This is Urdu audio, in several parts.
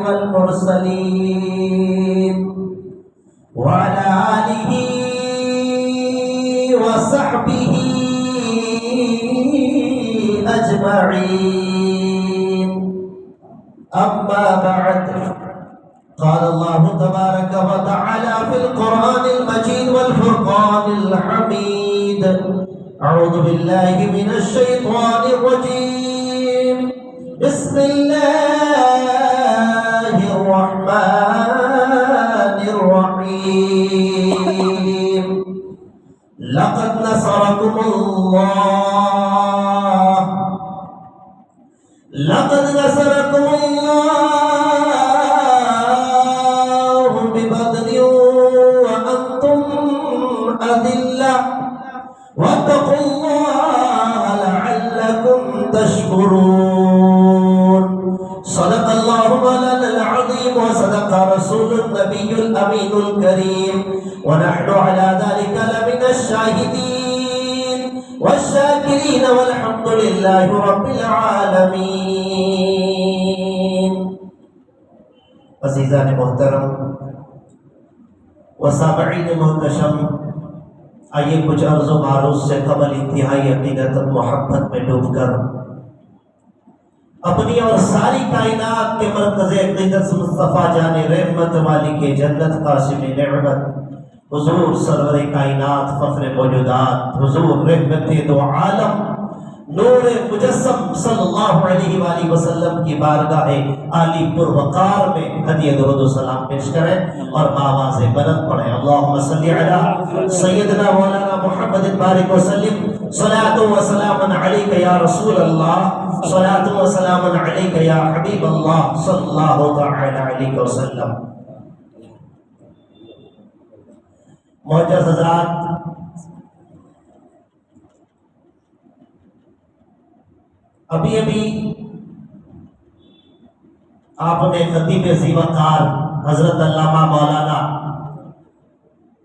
والمرسلين وعلى آله وصحبه أجمعين. أما بعد، قال الله تبارك وتعالى في القرآن المجيد والفرقان الحميد: أعوذ بالله من الشيطان الرجيم. بسم الله الرحمن الرحيم. لقد نصركم الله ببدر وأنتم أذلة واتقوا الله لعلكم تشكرون. صدق الله مولانا العظيم وصدق رسول النبي الأمين الكريم، ونحن على ذلك لمن الشاهدين والشاكرين والحمد لله رب العالمين. عزیزان محترم و سامعین محتشم، آئیے کچھ عرض و معروض سے قبل انتہائی عقیدت محبت میں ڈوب کر اپنی اور ساری کائنات کے مرکز عقیدت مصطفیٰ جان رحمت والی کے جنت قاسم نعمت حضور سرور کائنات فخر موجودات حضور رحمت دو عالم نور مجسم صلی اللہ علیہ وآلہ وسلم کی بارگاہ عالی پر وقار میں ہدیہ درود و سلام پیش کریں اور آواز بلند پڑھیں: اللہم صلی علی سیدنا مولانا محمد بارک وسلم. صلاۃ و سلام علیک یا رسول اللہ، صلاۃ و سلام علیک یا حبیب اللہ صلی اللہ تعالی علیہ وسلم. معزز حضرات، ابھی آپ نے خطیب ذی وقار حضرت علامہ مولانا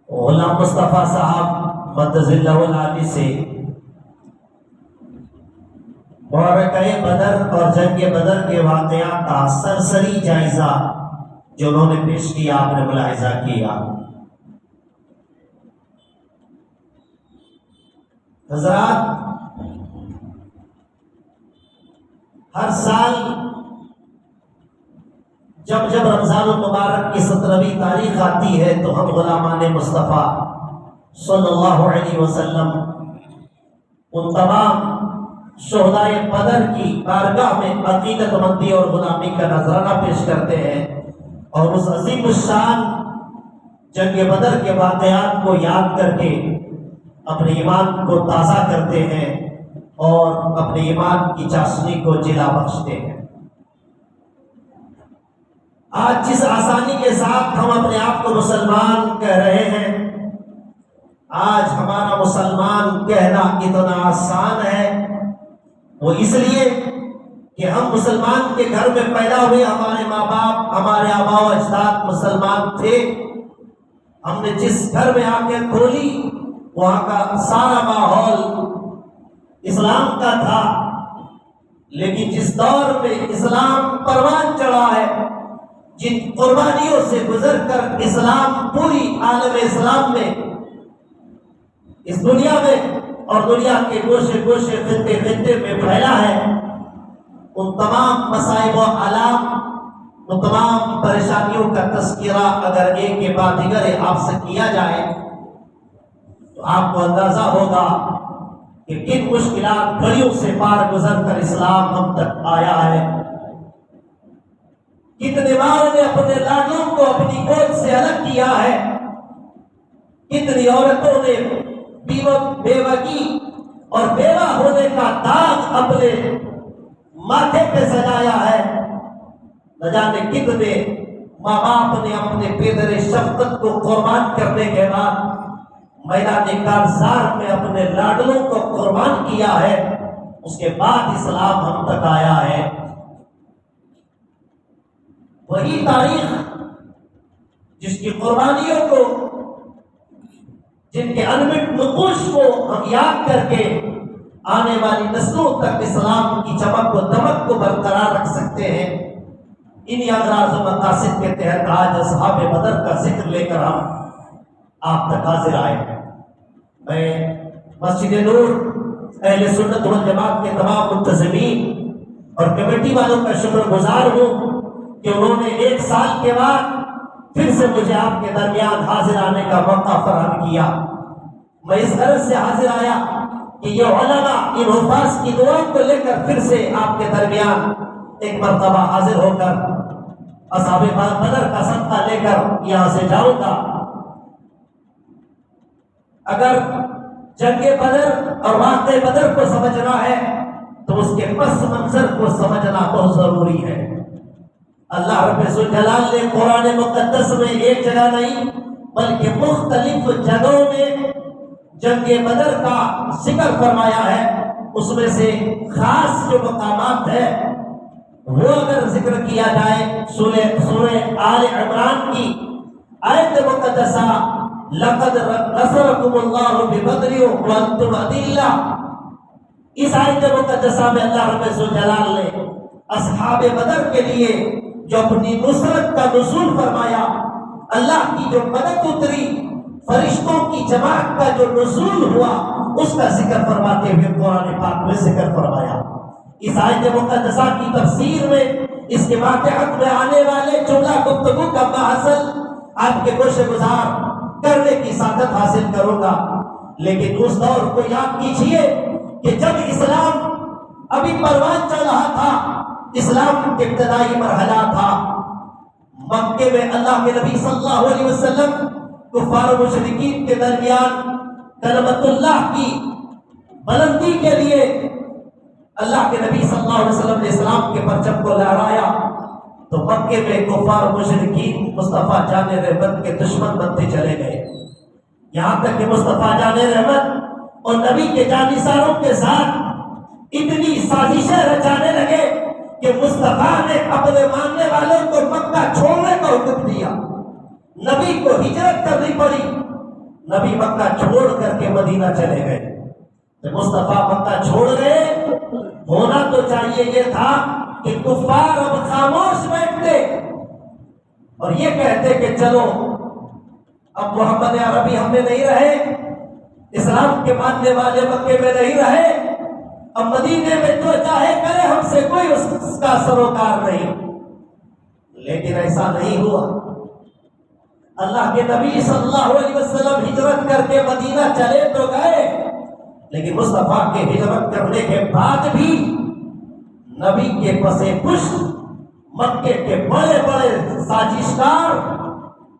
غلام مصطفیٰ صاحب مدظ اللہ العالی سے معرکہ بدر اور جنگ بدر کے واقعات کا سرسری جائزہ جو انہوں نے پیش کیا آپ نے ملاحظہ کیا. حضرات، ہر سال جب رمضان المبارک کی 17ویں تاریخ آتی ہے تو ہم غلامان مصطفیٰ صلی اللہ علیہ وسلم ان تمام شہدائے بدر کی بارگاہ میں عقیدت مندی اور غلامی کا نذرانہ پیش کرتے ہیں اور اس عظیم الشان جنگ بدر کے واقعات کو یاد کر کے اپنے ایمان کو تازہ کرتے ہیں اور اپنے ایمان کی چاشنی کو جلا بخشتے ہیں. آج جس آسانی کے ساتھ ہم اپنے آپ کو مسلمان کہہ رہے ہیں، آج ہمارا مسلمان کہنا اتنا آسان ہے، وہ اس لیے کہ ہم مسلمان کے گھر میں پیدا ہوئے، ہمارے ماں باپ ہمارے آباء و اجداد مسلمان تھے. ہم نے جس گھر میں آنکھیں کھولی وہاں کا سارا ماحول اسلام کا تھا، لیکن جس دور میں اسلام پروان چڑھا ہے، جن قربانیوں سے گزر کر اسلام پوری عالم اسلام میں، اس دنیا میں اور دنیا کے گوشے گوشے خطے خطے میں پھیلا ہے، ان تمام مصائب و آلام، ان تمام پریشانیوں کا تذکرہ اگر ایک کے بعد دیگر آپ سے کیا جائے تو آپ کو اندازہ ہوگا کہ کن مشکلات گھڑیوں سے پار گزر کر اسلام ہم تک آیا ہے. کتنے ماں نے اپنے لاڈلوں کو اپنی گود سے الگ کیا ہے، کتنی عورتوں نے بیوگی اور بیوہ ہونے کا داغ اپنے ماتھے پہ سجایا ہے. نہ جانے کتنے ماں باپ نے اپنے پیدر شفقت کو قربان کرنے کے بعد میدان کارزار میں اپنے لاڈلوں کو قربان کیا ہے، اس کے بعد اسلام ہم تک آیا ہے. وہی تاریخ جس کی قربانیوں کو، جن کے انمٹ نقوش کو ہم یاد کر کے آنے والی نسلوں تک اسلام کی چمک و دمک کو برقرار رکھ سکتے ہیں. انہی اغراض و مقاصد کے تحت آج اصحاب بدر کا ذکر لے کر ہم آپ تک حاضر آئے ہیں۔ میں مسجد نور اہل سنت والجماعت کے تمام منتظمین اور کمیٹی والوں کا شکر گزار ہوں کہ انہوں نے 1 سال کے بعد پھر سے مجھے آپ کے درمیان حاضر آنے کا موقع فراہم کیا۔ میں اس غرض سے حاضر آیا کہ یہ علماء ان حفاظ کی دعا کو لے کر پھر سے آپ کے درمیان ایک مرتبہ حاضر ہو کر اصحاب بدر کا صدقہ لے کر یہاں سے جاؤں گا۔ اگر جنگ بدر اور واقع بدر کو سمجھنا ہے تو اس کے پس منظر کو سمجھنا بہت ضروری ہے۔ اللہ رب الجلال نے قرآن مقدس میں ایک جگہ نہیں بلکہ مختلف جگہوں میں جنگ بدر کا ذکر فرمایا ہے۔ اس میں سے خاص جو مقامات ہیں وہ اگر ذکر کیا جائے سورہ آل عمران کی آیت مقدسہ لقد نصرکم اللہ ببدر وانتم اذلہ، اس آیت مقدسہ میں اللہ رب الجلال نے اصحاب بدر کے لیے جو اپنی نصرت کا نزول فرمایا، اللہ کی جو مدد اتری، فرشتوں کی جماعت کا جو نزول ہوا، اس کا ذکر فرماتے ہوئے قرآن پاک میں ذکر فرمایا۔ اس آیت مقدسہ کی تفسیر میں اس کے واقعات میں آنے والے جملہ گفتگو کا محصل آپ کے گوش گزار کرنے کی سعادت حاصل کروں گا، لیکن اس دور کو یاد کیجئے کہ جب اسلام ابھی پروان چل رہا تھا، اسلام کے ابتدائی مرحلہ تھا، مکے میں اللہ کے نبی صلی اللہ علیہ وسلم کفار و مشرکین کے درمیان کلمت اللہ کی بلندی کے لیے اللہ کے نبی صلی اللہ علیہ وسلم نے اسلام کے پرچم کو لہرایا تو مکے میں کفار و مشرکین مصطفیٰ جان رحمت کے دشمن بنتے چلے گئے، یہاں تک کہ مصطفیٰ جان رحمت اور نبی کے جانثاروں کے ساتھ اتنی سازشیں رچانے لگے کہ مصطفیٰ نے اپنے ماننے والوں کو مکہ چھوڑنے کا حکم دیا، نبی کو ہجرت کرنی پڑی، نبی مکہ چھوڑ کر کے مدینہ چلے گئے۔ جب مصطفیٰ مکہ چھوڑ گئے، ہونا تو چاہیے یہ تھا کہ کفار اب خاموش بیٹھتے اور یہ کہتے کہ چلو اب محمد عربی ہم میں نہیں رہے، اسلام کے ماننے والے مکے میں نہیں رہے، اب مدینے میں جو چاہے کرے، ہم سے کوئی اس کا سروکار نہیں۔ لیکن ایسا نہیں ہوا۔ اللہ کے نبی صلی اللہ علیہ وسلم ہجرت کر کے مدینہ چلے تو گئے، لیکن مصطفیٰ کے ہجرت کرنے کے بعد بھی نبی کے پسے پشت مکے کے بڑے بڑے سازشکار،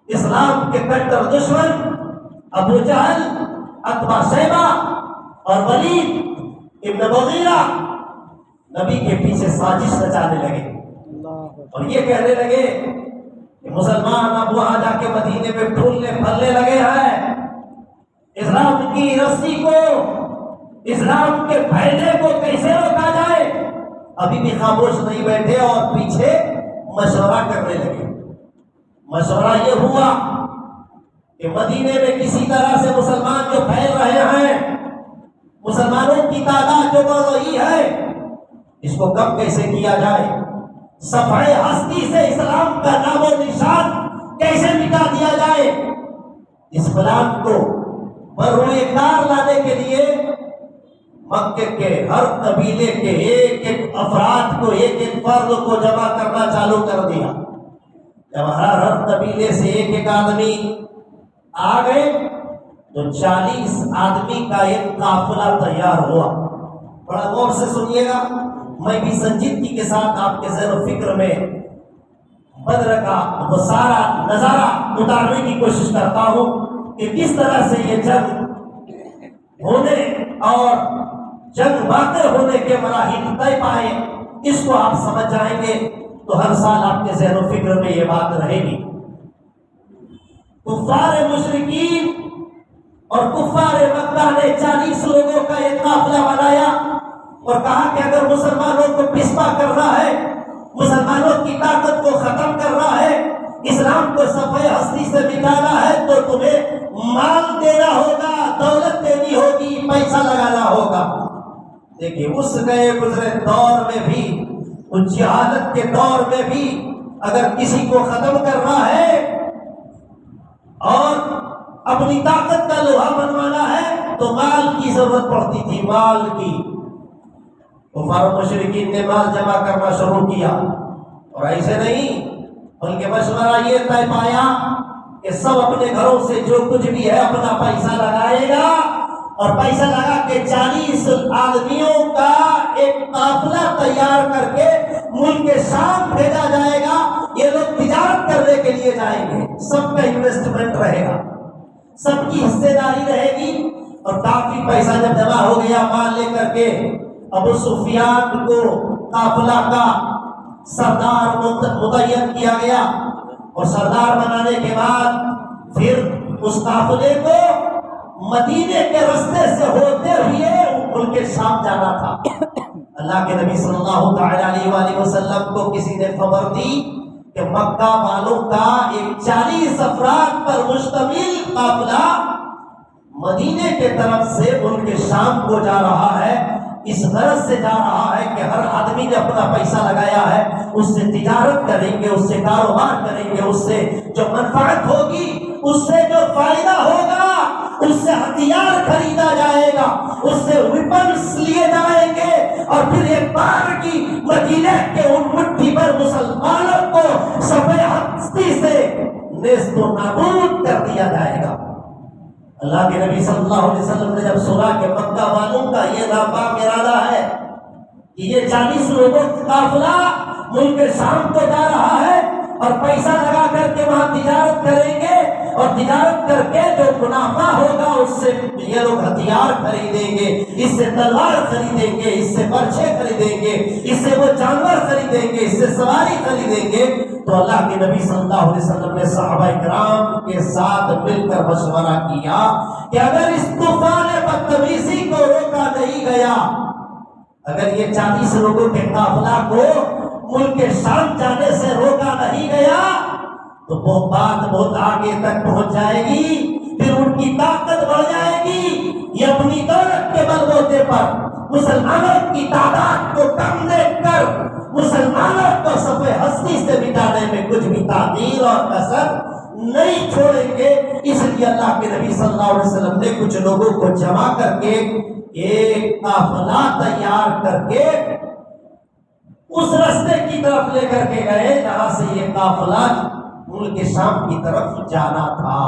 اسلام کے کٹر دشمن ابو جہل، عتبہ شیبہ اور ولید ابن مغیرہ نبی کے پیچھے سازش رچانے لگے اور یہ کہنے لگے کہ مسلمان اب وہاں جا کے مدینے میں پھولنے پھلنے لگے ہیں، اسلام کی رسی کو، اسلام کے پھیلنے کو کیسے روکا جائے؟ ابھی بھی خاموش نہیں بیٹھے اور پیچھے مشورہ کرنے لگے۔ مشورہ یہ ہوا کہ مدینے میں کسی طرح سے مسلمان جو پھیل رہے ہیں، مسلمانوں کی تعداد جو بڑھ رہی ہے، اس کو کم کیسے کیا جائے، صفحہ ہستی سے اسلام کا نام و نشان کیسے مٹا دیا جائے۔ اس پلان کو بروئے کار لانے کے لیے مکے کے ہر قبیلے کے ایک ایک افراد کو، ایک ایک فرد کو جمع کرنا چالو کر دیا۔ جب ہر قبیلے سے ایک ایک آدمی آ گئے تو 40 آدمی کا ایک قافلہ تیار ہوا۔ بڑا غور سے سنیے گا، میں بھی سنجیدگی کے ساتھ آپ کے ذہن و فکر میں بدر کا وہ سارا نظارہ اتارنے کی کوشش کرتا ہوں کہ کس طرح سے یہ جنگ ہونے اور جنگ واقع ہونے کے مراحل طے پائے، اس کو آپ سمجھ جائیں گے تو ہر سال آپ کے ذہن و فکر میں یہ بات رہے گی۔ کفار مشرکین اور کفار مکہ نے 40 لوگوں کا ایک قافلہ بنایا اور کہا کہ اگر مسلمانوں کو پسپا کرنا ہے، مسلمانوں کی طاقت کو ختم کرنا ہے، اسلام کو صفحہ ہستی سے مٹانا ہے تو تمہیں مال دینا ہوگا، دولت دینی ہوگی، پیسہ لگانا ہوگا۔ دیکھیے اس گئے گزرے دور میں بھی، اس جہالت کے دور میں بھی اگر کسی کو ختم کرنا ہے اور اپنی طاقت کا لوہا بنوانا ہے تو مال کی ضرورت پڑتی تھی، مال کی۔ کفار و مشرکین نے مال جمع کرنا شروع کیا، اور ایسے نہیں بلکہ مشورہ یہ طے پایا کہ سب اپنے گھروں سے جو کچھ بھی ہے اپنا پیسہ لگائے گا، اور پیسہ لگا کے 40 آدمیوں کا ایک قافلہ تیار کر کے ملک شام بھیجا جائے گا۔ یہ لوگ تجارت کرنے کے لیے جائیں گے، سب کا انویسٹمنٹ رہے گا، سب کی حصے داری رہے گی، اور کافی پیسہ جب جمع ہو گیا مال لے کر کے ابو سفیان کو قافلہ کا سردار متعین کیا گیا، اور سردار بنانے کے بعد پھر اس قافلے کو مدینے کے رستے سے ہوتے ہوئے ملک شام جانا تھا۔ اللہ کے نبی صلی اللہ تعالی علیہ وآلہ وسلم کو کسی نے خبر دی کہ مکہ والوں کا ایک 40 افراد پر مشتمل قافلہ مدینے کے طرف سے ملک شام کو جا رہا ہے، اس غرض سے جا رہا ہے کہ ہر آدمی نے اپنا پیسہ لگایا ہے، اس سے تجارت کریں گے، اس سے کاروبار کریں گے، اس سے جو منفعت ہوگی، اس سے جو فائدہ ہوگا، اس سے ہتھیار خریدا جائے گا، اس سے ویپنز لیے جائیں گے، اور پھر ایک بار کی مدینے کے ان مٹھی پر مسلمانوں کو صفحے ہستی سے نیست و نابود کر دیا جائے گا۔ اللہ کے نبی صلی اللہ علیہ وسلم نے جب سنا کہ مکہ والوں کا یہ ناپاک ارادہ ہے کہ یہ 40 لوگوں کا قافلہ ملک شام کو جا رہا ہے، اور پیسہ لگا کر کے وہاں تجارت کریں گے، اور تجارت کر کے جو منافع ہوگا اس سے یہ لوگ ہتھیار خریدیں گے، اس سے تلوار خریدیں گے، اس سے برچھے خریدیں گے، اس سے وہ جانور خریدیں گے، اس سے سواری خریدیں گے، تو اللہ کے نبی صلی اللہ علیہ وسلم نے صحابہ کرام کے ساتھ مل کر مشورہ کیا کہ اگر اس طوفان بدتمیزی کو روکا نہیں گیا، اگر یہ 40 لوگوں کے قافلہ کو ملک شام جانے سے روکا نہیں گیا تو وہ بات بہت آگے تک پہنچ جائے گی، پھر ان کی طاقت بڑھ جائے گی، یہ اپنی دولت کے بل بوتے پر مسلمانوں کی تعداد کو کم دیکھ کر مسلمانوں کو صفحے ہستی سے مٹانے میں کچھ بھی تاخیر اور کسر نہیں چھوڑیں گے۔ اس لیے اللہ کے نبی صلی اللہ علیہ وسلم نے کچھ لوگوں کو جمع کر کے ایک قافلہ تیار کر کے اس راستے کی طرف لے کر کے گئے جہاں سے یہ قافلہ ملک شام کی طرف جانا تھا۔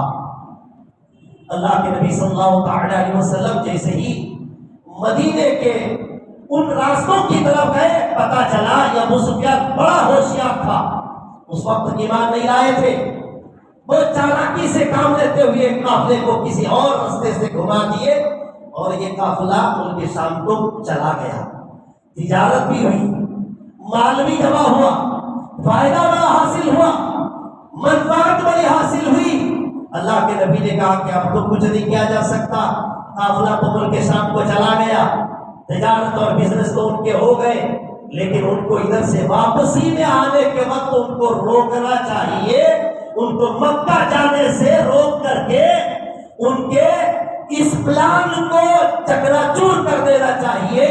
اللہ کے نبی صلی اللہ تعالی علیہ وسلم جیسے ہی مدینے کے ان راستوں کی طرف گئے، پتہ چلا یہ ابو سفیان بڑا ہوشیار تھا، اس وقت ایمان نہیں لائے تھے، وہ چالاکی سے کام لیتے ہوئے قافلے کو کسی اور راستے سے گھما دیے، اور یہ قافلہ ملک شام کو چلا گیا۔ تجارت بھی ہوئی، مال بھی جمع ہوا، فائدہ بڑا حاصل ہوا، منفعت بڑی حاصل ہوئی۔ اللہ کے نبی نے کہا کہ اب تو کچھ نہیں کیا جا سکتا، قافلہ تو ملک شام کو چلا گیا، تجارت اور بزنس تو ان کے ہو گئے، لیکن ان کو ادھر سے واپسی میں آنے کے وقت ان کو روکنا چاہیے، ان کو مکہ جانے سے روک کر کے ان کے اس پلان کو چکراچور کر دینا چاہیے،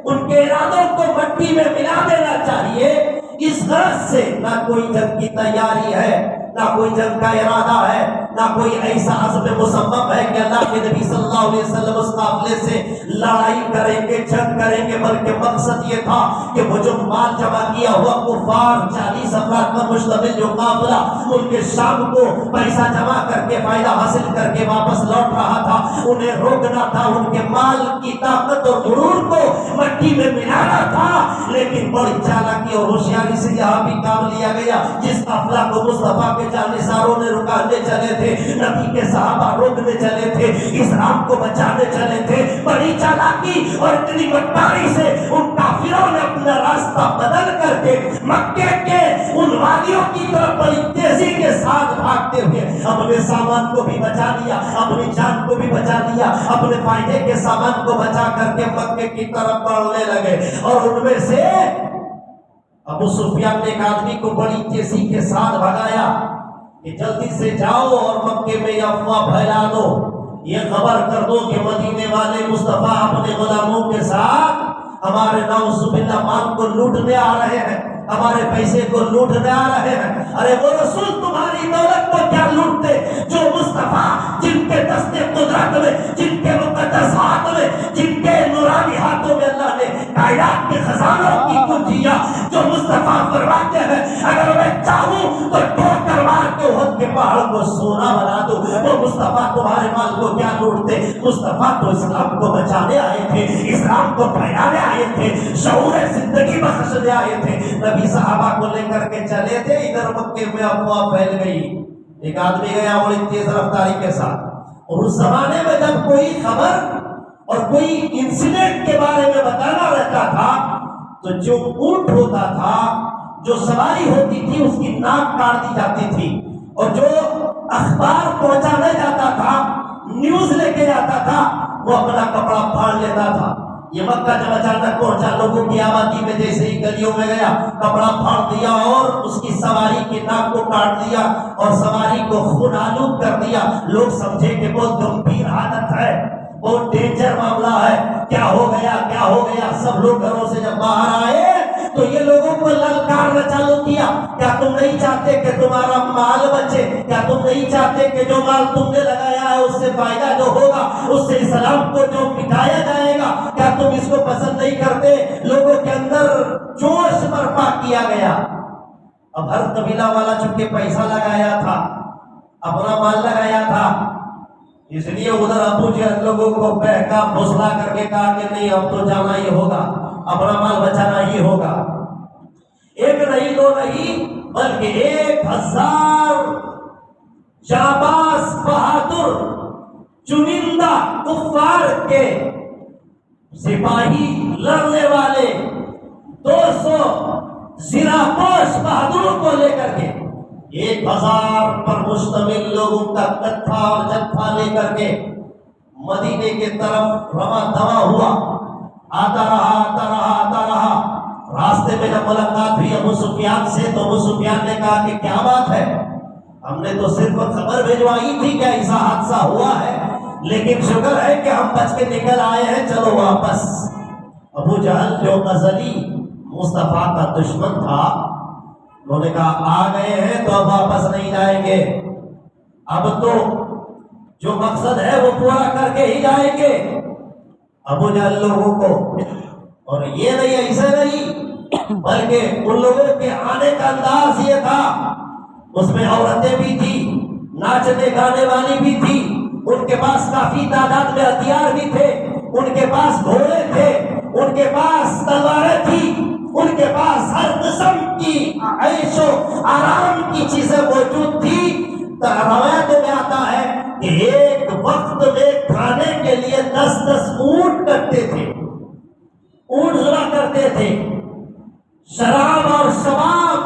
ان کے ارادوں کو مٹی میں ملا دینا چاہیے۔ اس غرض سے نہ کوئی جنگ کی تیاری ہے، نہ کوئی جنگ کا ارادہ ہے، نہ کوئی ایسا عزم مصمم ہے کہ اللہ کے نبی صلی اللہ علیہ وسلم اس قافلے سے لڑائی کریں گے، جنگ کریں گے، بلکہ مقصد یہ تھا کہ وہ جو مال جمع کیا ہوا کفار 40 افراد پر مشتمل جو قافلہ ملک شام کو پیسہ جمع کر کے فائدہ حاصل کر کے واپس لوٹ رہا تھا، انہیں روکنا تھا، ان کے مال کی طاقت اور غرور کو مٹی میں ملانا تھا۔ لیکن بڑی چالاکی اور ہوشیاری سے یہاں بھی کام لیا گیا، جس قافلہ کو مصطفیٰ کے جانثاروں نے رکانے چلے تھے، نبی کے صحابہ روکنے چلے تھے، اسلام کو بچانے چلے تھے، بڑی چالاکی اور اتنی بٹاری سے ان کافروں نے اپنا راستہ بدل کر کے مکے کے ان وادیوں کی طرف بڑی تیزی کے ساتھ بھاگتے ہوئے اپنے سامان کو بھی بچا لیا، اپنی جان کو بھی بچا لیا، اپنے فائدے کے سامان کو بچا کر کے مکے کی طرف بڑھنے لگے۔ اور ان میں سے ابو سفیان نے ایک آدمی کو بڑی تیزی کے ساتھ بھگایا کہ جلدی سے جاؤ اور مکے میں یہ افواہ پھیلا دو، یہ خبر کر دو کہ مدینے والے مصطفیٰ اپنے غلاموں کے ساتھ ہمارے نعوذ باللہ مال کو لوٹنے آ رہے ہیں۔ ہمارے پیسے کو لوٹنے آ رہے ہیں۔ ارے وہ رسول تمہاری دولت کو کیا لوٹتے جو مصطفیٰ جن کے دست قدرت میں، جن کے مقدس ہاتھ میں، جن کے نورانی ہاتھوں میں اللہ نے کائنات کے خزانوں کی کنجیاں، جو مصطفیٰ فرماتے ہیں اگر میں چاہوں تو ٹوکر مار کے احد کے پہاڑ کو سونا بنا دوں، وہ مصطفیٰ تمہارے مال کو کیا لوٹتے؟ مصطفیٰ تو اسلام کو بچانے آئے تھے، اسلام کو پھیلانے آئے تھے، شعور زندگی بخشنے آئے تھے۔ نبی صحابہ کو لے کر کے چلے تھے، ادھر مکے میں افواہ پھیل گئی، ایک آدمی گیا بڑی تیز رفتاری کے ساتھ، اور اس زمانے میں جب کوئی خبر اور کوئی انسیڈنٹ کے بارے میں بتانا رہتا تھا تو جو اونٹ ہوتا تھا، جو سواری ہوتی تھی، اس کی ناک کاٹ دی جاتی تھی، اور جو اخبار پہنچانے جاتا تھا، نیوز لے کے جاتا تھا، وہ اپنا کپڑا پھاڑ لیتا تھا۔ یہ مکہ جب اچانک پہنچا، لوگوں کی آبادی میں جیسے ہی گلیوں میں گیا، کپڑا پھاڑ دیا اور اس کی سواری کی ناک کو کاٹ دیا اور سواری کو خون آلود کر دیا۔ لوگ سمجھے کہ بہت گمبھیر حالت ہے، بہت ڈینجر معاملہ ہے، کیا ہو گیا کیا ہو گیا۔ سب لوگ گھروں سے جب باہر آئے تو یہ لوگوں کو للکارنا چالو کیا، کیا تم نہیں چاہتے کہ تمہارا مال بچے؟ کیا تم نہیں چاہتے کہ جو مال تم نے لگایا ہے اس سے فائدہ جو ہوگا، اس سے اسلام کو جو مٹایا جائے گا، کیا تم اس کو پسند نہیں کرتے؟ لوگوں کے اندر جوش برپا کیا گیا۔ اب ہر قبیلہ والا چونکہ پیسہ لگایا تھا، اپنا مال لگایا تھا، اس لیے ادھر ابو جہل لوگوں کو بہکا بھوسلا کر کے کہا کہ نہیں اب تو جانا ہی ہوگا، اپنا مال بچانا ہی ہوگا۔ ایک نہیں دو نہیں بلکہ 1000 جانباز بہادر چنندہ کفار کے سپاہی لڑنے والے 200 زرہ پوش بہادروں کو لے کر کے 1000 پر مشتمل لوگوں کا کتھا اور جتھا لے کر کے مدینے کی طرف رواں دوا ہوا۔ آتا رہا، راستے میں جب ملاقات ہوئی ابو سفیان سے تو ابو سفیان نے کہا کہ کیا بات ہے، ہم نے تو صرف خبر بھیجوائی تھی کہ ایسا حادثہ ہوا ہے، لیکن شکر ہے کہ ہم بچ کے نکل آئے ہیں، چلو واپس۔ ابو جہل جو غزلی مصطفیٰ کا دشمن تھا، انہوں نے کہا آ گئے ہیں تو اب واپس نہیں جائیں گے، اب تو جو مقصد ہے وہ پورا کر کے ہی جائیں گے۔ ابو جہل لوگوں کو، اور یہ نہیں ایسے نہیں بلکہ ان لوگوں کے آنے کا انداز یہ تھا، اس میں عورتیں بھی تھی، ناچنے گانے والی بھی تھی، ان کے پاس کافی تعداد میں ہتھیار بھی تھے، ان کے پاس گھوڑے تھے، ان کے پاس تلواریں تھی، ان کے پاس ہر قسم کی عیش و آرام کی چیزیں موجود تھی۔ روایتوں میں آتا ہے کہ ایک وقت میں کھانے کے لیے 10 اونٹ کرتے تھے، اونٹ ذبح کرتے تھے۔ شراب اور شباب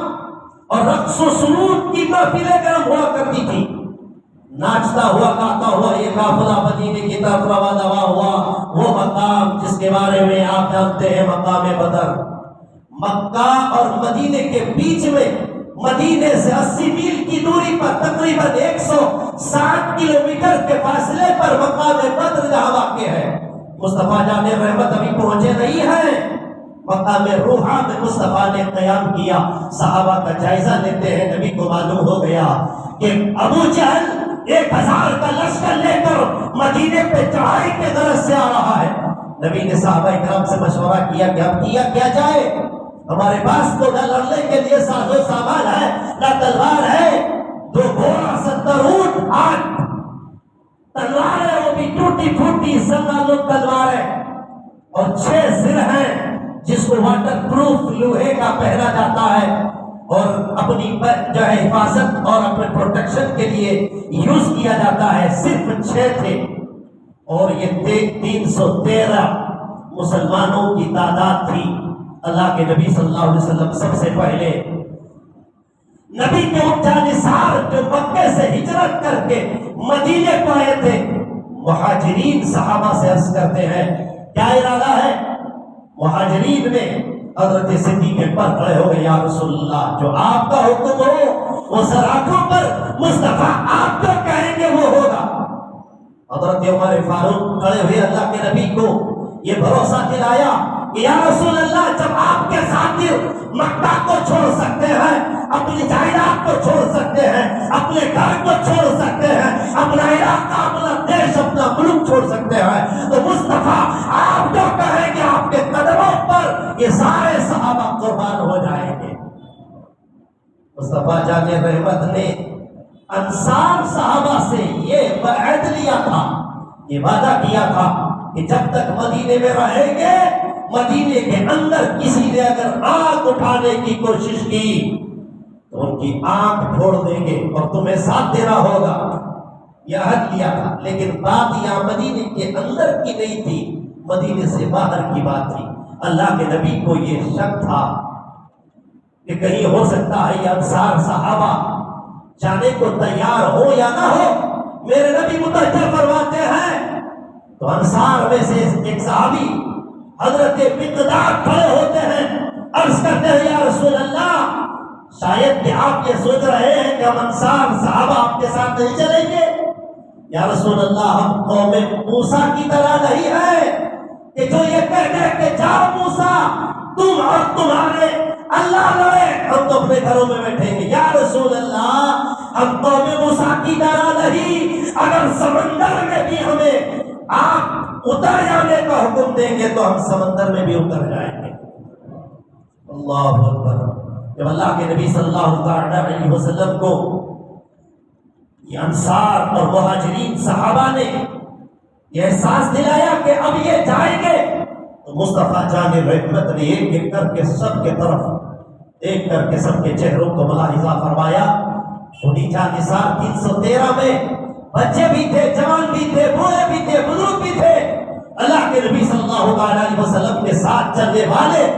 اور رقص و سرود کی محفلیں گرم ہوا کرتی تھی، ناچتا ہوا گاتا ہوا یہ قافلہ مدینے کی طرف رواں دوا ہوا۔ وہ مقام جس کے بارے میں آپ جانتے ہیں، مقام بدر، مکہ اور مدینے کے بیچ میں، مدینے سے 80 میل کی دوری پر تقریباً 160 کلومیٹر کے فاصلے پر مقام بدر جہاں واقع ہے۔ مصطفیٰ جان رحمت ابھی پہنچے نہیں ہیں، مقام روحا میں مصطفیٰ نے قیام کیا۔ صحابہ کا جائزہ لیتے ہیں، نبی کو معلوم ہو گیا کہ ابو جہل 1000 کا لشکر لے کر مدینے پہ چڑھائی کے غرض سے آ رہا ہے۔ نبی نے صحابہ کرام سے مشورہ کیا کہ اب کیا جائے، ہمارے پاس تو نہ لڑنے کے لیے ساز و سامان ہے، نہ تلوار ہے، 2 گھوڑا 70 اونٹ، 8 تلواریں، وہ بھی ٹوٹی پھوٹی سنگالو تلواریں، اور 6 زر ہیں جس کو واٹر پروف لوہے کا پہنا جاتا ہے اور اپنی جو ہے حفاظت اور اپنے پروٹیکشن کے لیے یوز کیا جاتا ہے۔ صرف 6 تھے، اور یہ 313 مسلمانوں کی تعداد تھی۔ اللہ کے نبی صلی اللہ علیہ وسلم سب سے پہلے نبی کے جانثار جو مکے سے ہجرت کر کے مدینے کو آئے تھے، مہاجرین صحابہ سے عرض کرتے ہیں کیا ارادہ ہے؟ مہاجرین میں حضرت صدیق پر کھڑے ہو گئے، یا رسول اللہ جو آپ کا حکم ہو وہ سراخوں پر مصطفیٰ آپ جو کہیں گے وہ ہوگا۔ حضرت عمر فاروق کھڑے ہوئے اللہ کے نبی کو یہ بھروسہ دلایا کہ یا رسول اللہ جب آپ کے ساتھی مکہ کو چھوڑ سکتے ہیں، اپنی جائیداد کو چھوڑ سکتے ہیں، اپنے گھر کو چھوڑ سکتے ہیں، اپنا علاقہ، اپنا دیش، اپنا ملک چھوڑ سکتے ہیں، تو مصطفیٰ آپ جو کہیں کہ آپ کے قدموں پر یہ سارے صحابہ قربان ہو جائیں گے۔ مصطفیٰ جان رحمت نے انصار صحابہ سے یہ وعد لیا تھا، یہ وعدہ کیا تھا کہ جب تک مدینے میں رہیں گے، مدینے کے اندر کسی نے اگر آنکھ اٹھانے کی کوشش کی تو ان کی آنکھ پھوڑ دیں گے اور تمہیں ساتھ دینا ہوگا، یہ عہد لیا تھا۔ لیکن بات یہاں مدینے کے اندر کی نہیں تھی، مدینے سے باہر کی بات تھی۔ اللہ کے نبی کو یہ شک تھا کہ کہیں ہو سکتا ہے یہ انصار صحابہ جانے کو تیار ہو یا نہ ہو۔ میرے نبی متوجہ فرماتے ہیں تو انصار میں سے ایک صحابی حضرت مقداد کھڑے ہوتے ہیں، عرض کرتے ہیں یا رسول اللہ شاید کہ آپ یہ سوچ رہے ہیں کہ ہم انصار صحابہ آپ کے ساتھ نہیں چلیں گے۔ یا رسول اللہ ہم قوم موسیٰ کی طرح نہیں ہے کہ جو یہ کہہ دے کہ جاؤ موسیٰ تم اور تمہارے اللہ لڑے، ہم تو اپنے گھروں میں بیٹھیں گے۔ یا رسول اللہ ہم قوم موسیٰ کی طرح نہیں، اگر سمندر میں بھی ہمیں آپ اتر جانے کا حکم دیں گے تو ہم سمندر میں بھی اتر جائیں گے۔ اللہ اکبر۔ جب اللہ کے نبی صلی اللہ علیہ وسلم کو یہ انصار اور مہاجرین صحابہ نے یہ احساس دلایا کہ اب یہ جائیں گے، تو مصطفیٰ جان رحمت نے ایک ایک کر کے سب کے طرف دیکھ کر کے سب کے چہروں کو ملاحظہ فرمایا۔ خدیجہ نثار 313 میں بچے بھی تھے، جوان بھی تھے، بوڑھے بھی تھے، بزرگ بھی تھے۔ اللہ کے نبی صلی اللہ علیہ وسلم کے ساتھ چلنے والے